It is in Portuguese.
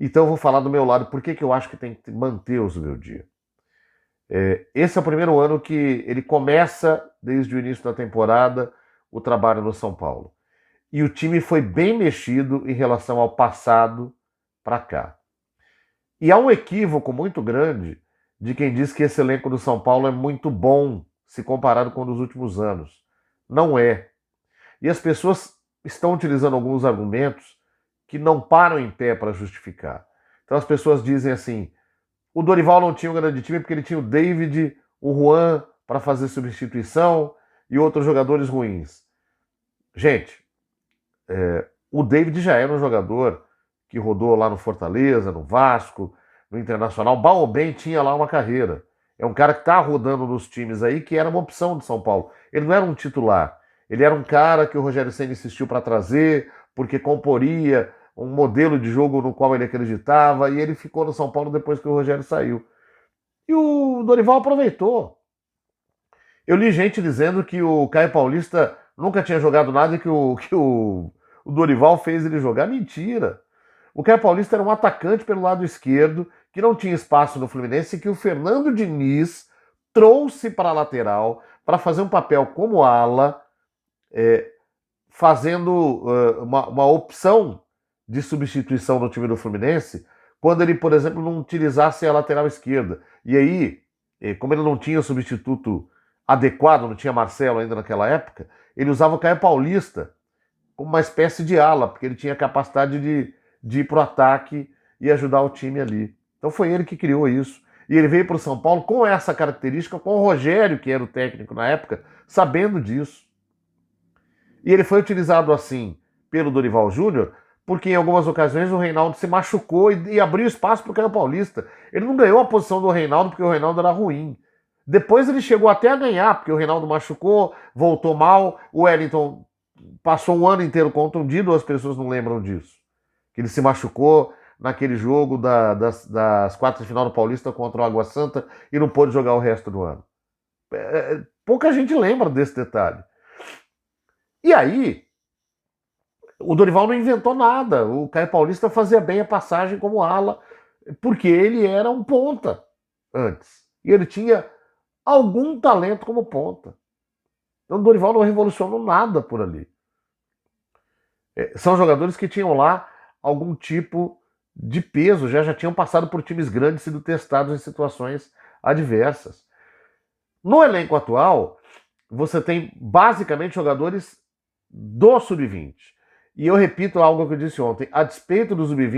Então eu vou falar do meu lado, por que eu acho que tem que manter o Zubeldia. Esse é o primeiro ano que ele começa, desde o início da temporada, o trabalho no São Paulo. E o time foi bem mexido em relação ao passado para cá. E há um equívoco muito grande de quem diz que esse elenco do São Paulo é muito bom se comparado com o dos últimos anos. Não é. E as pessoas estão utilizando alguns argumentos que não param em pé para justificar. Então as pessoas dizem assim: o Dorival não tinha um grande time porque ele tinha o David, o Juan para fazer substituição e outros jogadores ruins. Gente, o David já era um jogador que rodou lá no Fortaleza, no Vasco, no Internacional. Mal ou bem tinha lá uma carreira. É um cara que está rodando nos times aí, que era uma opção de São Paulo. Ele não era um titular. Ele era um cara que o Rogério Ceni insistiu para trazer, porque comporia um modelo de jogo no qual ele acreditava, e ele ficou no São Paulo depois que o Rogério saiu. E o Dorival aproveitou. Eu li gente dizendo que o Caio Paulista nunca tinha jogado nada e que o Dorival fez ele jogar. Mentira. O Caio Paulista era um atacante pelo lado esquerdo, que não tinha espaço no Fluminense, e que o Fernando Diniz trouxe para a lateral para fazer um papel como ala, fazendo uma opção de substituição no time do Fluminense, quando ele, por exemplo, não utilizasse a lateral esquerda. E aí, como ele não tinha o substituto adequado, não tinha Marcelo ainda naquela época, ele usava o Caio Paulista como uma espécie de ala, porque ele tinha capacidade de ir para o ataque e ajudar o time ali. Então foi ele que criou isso. E ele veio para o São Paulo com essa característica, com o Rogério, que era o técnico na época, sabendo disso. E ele foi utilizado assim pelo Dorival Júnior, porque em algumas ocasiões o Reinaldo se machucou e abriu espaço para o Caio Paulista. Ele não ganhou a posição do Reinaldo porque o Reinaldo era ruim. Depois ele chegou até a ganhar, porque o Reinaldo machucou, voltou mal, o Wellington passou um ano inteiro contundido, as pessoas não lembram disso. Que ele se machucou naquele jogo das quartas de final do Paulista contra o Água Santa e não pôde jogar o resto do ano. Pouca gente lembra desse detalhe. E aí, o Dorival não inventou nada. O Caio Paulista fazia bem a passagem como ala, porque ele era um ponta antes. E ele tinha algum talento como ponta. Então o Dorival não revolucionou nada por ali. São jogadores que tinham lá algum tipo de peso, já tinham passado por times grandes, sido testados em situações adversas. No elenco atual, você tem basicamente jogadores do sub-20. E eu repito algo que eu disse ontem: a despeito do sub-20,